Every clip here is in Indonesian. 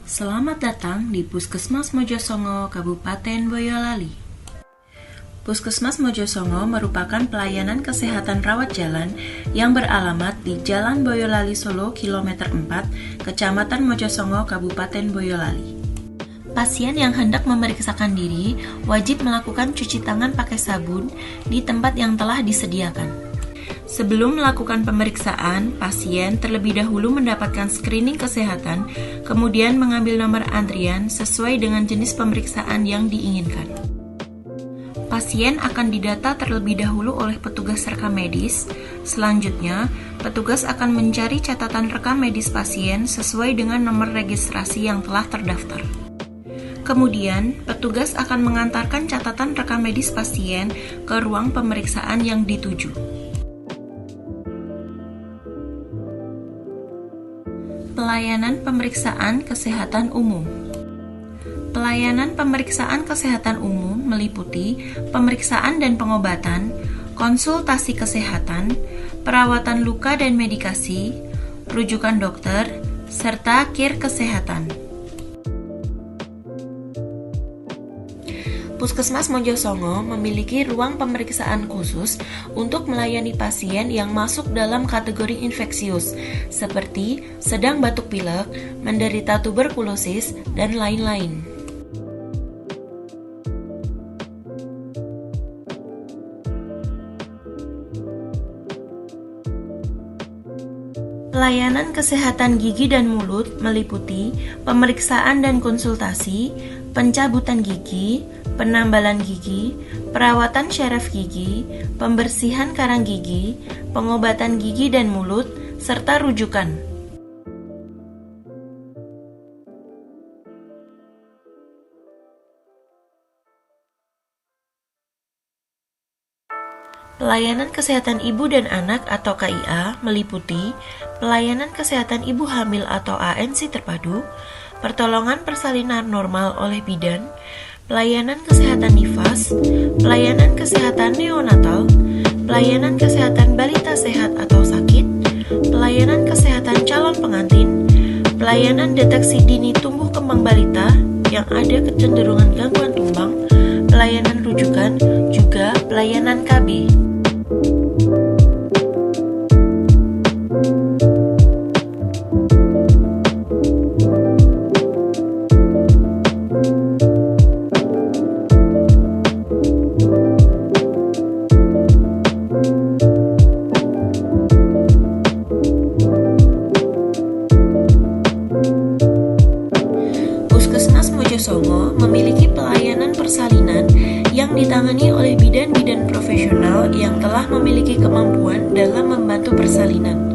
Selamat datang di Puskesmas Mojosongo, Kabupaten Boyolali. Puskesmas Mojosongo merupakan pelayanan kesehatan rawat jalan yang beralamat di Jalan Boyolali Solo kilometer 4, Kecamatan Mojosongo, Kabupaten Boyolali. Pasien yang hendak memeriksakan diri wajib melakukan cuci tangan pakai sabun di tempat yang telah disediakan. Sebelum melakukan pemeriksaan, pasien terlebih dahulu mendapatkan screening kesehatan, kemudian mengambil nomor antrian sesuai dengan jenis pemeriksaan yang diinginkan. Pasien akan didata terlebih dahulu oleh petugas rekam medis. Selanjutnya, petugas akan mencari catatan rekam medis pasien sesuai dengan nomor registrasi yang telah terdaftar. Kemudian, petugas akan mengantarkan catatan rekam medis pasien ke ruang pemeriksaan yang dituju. Pelayanan pemeriksaan kesehatan umum. Pelayanan pemeriksaan kesehatan umum meliputi pemeriksaan dan pengobatan, konsultasi kesehatan, perawatan luka dan medikasi, rujukan dokter, serta care kesehatan. Puskesmas Mojosongo memiliki ruang pemeriksaan khusus untuk melayani pasien yang masuk dalam kategori infeksius, seperti sedang batuk pilek, menderita tuberkulosis, dan lain-lain. Pelayanan kesehatan gigi dan mulut meliputi pemeriksaan dan konsultasi, pencabutan gigi, penambalan gigi, perawatan syaraf gigi, pembersihan karang gigi, pengobatan gigi dan mulut, serta rujukan. Pelayanan kesehatan ibu dan anak atau KIA meliputi pelayanan kesehatan ibu hamil atau ANC terpadu, pertolongan persalinan normal oleh bidan, pelayanan kesehatan nifas, pelayanan kesehatan neonatal, pelayanan kesehatan balita sehat atau sakit, pelayanan kesehatan calon pengantin, pelayanan deteksi dini tumbuh kembang balita yang ada kecenderungan gangguan tumbang, pelayanan rujukan, juga pelayanan KB. Puskesmas Mojosongo memiliki pelayanan persalinan yang ditangani oleh bidan-bidan profesional yang telah memiliki kemampuan dalam membantu persalinan.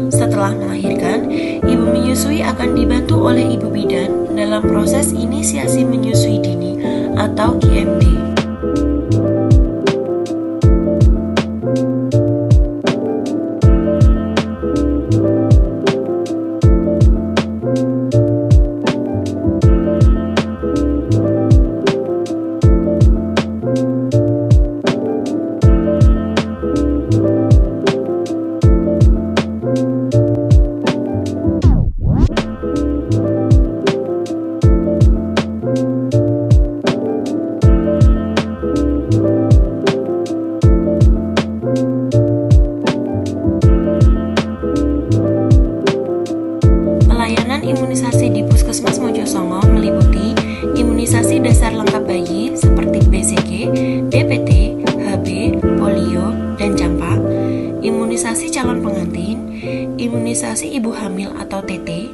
Setelah melahirkan, ibu menyusui akan dibantu oleh ibu bidan dalam proses inisiasi menyusui dini atau IMD. Imunisasi di Puskesmas Mojosongo meliputi imunisasi dasar lengkap bayi seperti BCG, DPT, HB, polio, dan campak, imunisasi calon pengantin, imunisasi ibu hamil atau TT,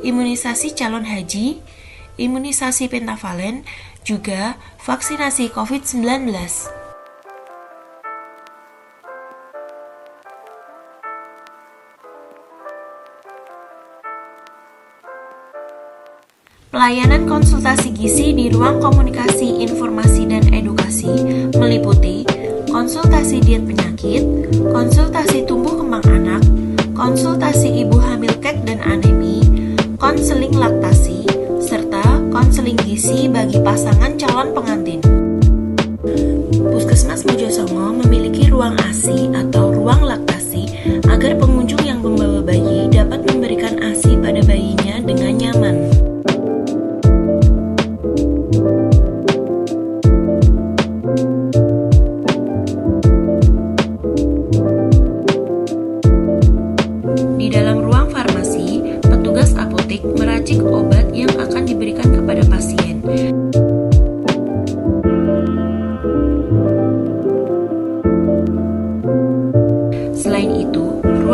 imunisasi calon haji, imunisasi pentavalen, juga vaksinasi COVID-19. Pelayanan konsultasi gizi di ruang komunikasi, informasi, dan edukasi meliputi konsultasi diet penyakit, konsultasi tumbuh kembang anak, konsultasi ibu hamil kek dan anemi, konseling laktasi, serta konseling gizi bagi pasangan calon pengantin. Puskesmas Mojosongo memiliki ruang ASI atau ruang laktasi agar pengunjung yang membawa bayi dapat memberikan ASI pada bayinya dengan nyaman.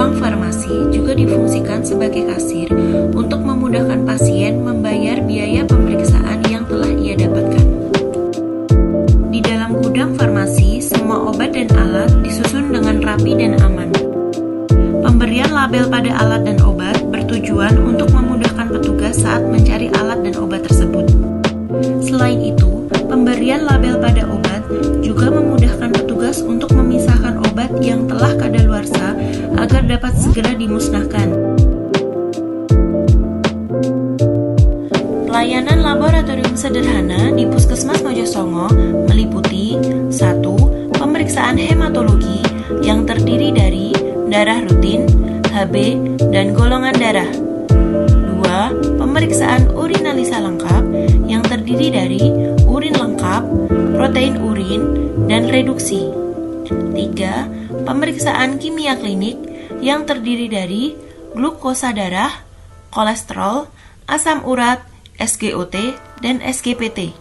ruang farmasi juga difungsikan sebagai kasir untuk memudahkan pasien membayar biaya pemeriksaan yang telah ia dapatkan. Di dalam gudang farmasi, semua obat dan alat disusun dengan rapi dan aman. Pemberian label pada alat dan obat bertujuan untuk memudahkan petugas saat mencari alat dan obat tersebut. Selain itu, pemberian label pada obat juga memudahkan petugas untuk memisahkan obat yang telah kadaluarsa agar dapat segera dimusnahkan. Pelayanan laboratorium sederhana di Puskesmas Mojosongo meliputi 1. Pemeriksaan hematologi yang terdiri dari darah rutin, Hb, dan golongan darah. 2. Pemeriksaan urinalisa lengkap yang terdiri dari urin lengkap, protein urin, dan reduksi. 3. Pemeriksaan kimia klinik yang terdiri dari glukosa darah, kolesterol, asam urat, SGOT, dan SGPT.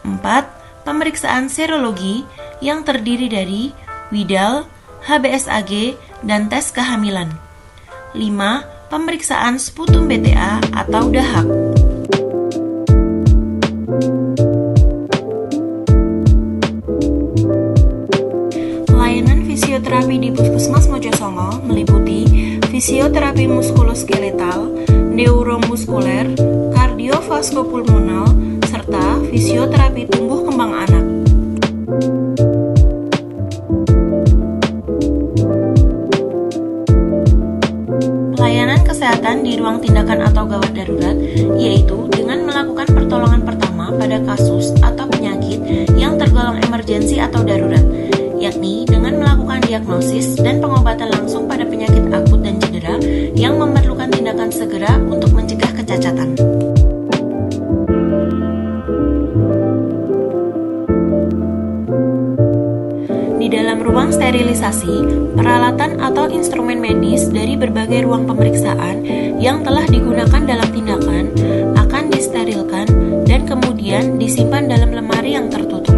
4. Pemeriksaan serologi yang terdiri dari Widal, HBsAg, dan tes kehamilan. 5. Pemeriksaan sputum BTA atau dahak. Pelayanan fisioterapi di Puskesmas Mojosongo meliputi fisioterapi muskuloskeletal, neuromuskuler, kardiovaskopulmonal, serta fisioterapi tumbuh kembang anak. Pelayanan kesehatan di ruang tindakan atau gawat darurat, yaitu dengan melakukan pertolongan pertama pada kasus atau penyakit yang tergolong emergensi atau darurat, yakni dengan melakukan diagnosis dan pengobatan langsung pada penyakit akut dan cedera yang memerlukan tindakan segera untuk mencegah kecacatan. Di dalam ruang sterilisasi, peralatan atau instrumen medis dari berbagai ruang pemeriksaan yang telah digunakan dalam tindakan akan disterilkan dan kemudian disimpan dalam lemari yang tertutup.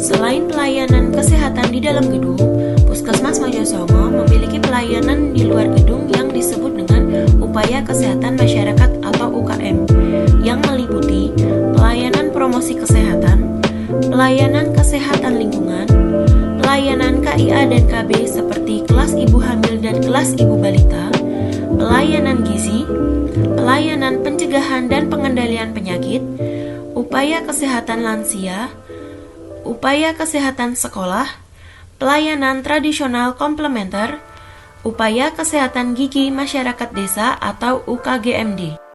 Selain pelayanan kesehatan di dalam gedung, Puskesmas Mojosongo memiliki pelayanan di luar gedung yang disebut dengan upaya kesehatan masyarakat atau UKM, yang meliputi pelayanan promosi kesehatan, pelayanan kesehatan lingkungan, pelayanan KIA dan KB seperti kelas ibu hamil dan kelas ibu balita, pelayanan gizi, pelayanan pencegahan dan pengendalian penyakit, upaya kesehatan lansia, upaya kesehatan sekolah, pelayanan tradisional komplementer, upaya kesehatan gigi masyarakat desa atau UKGMD.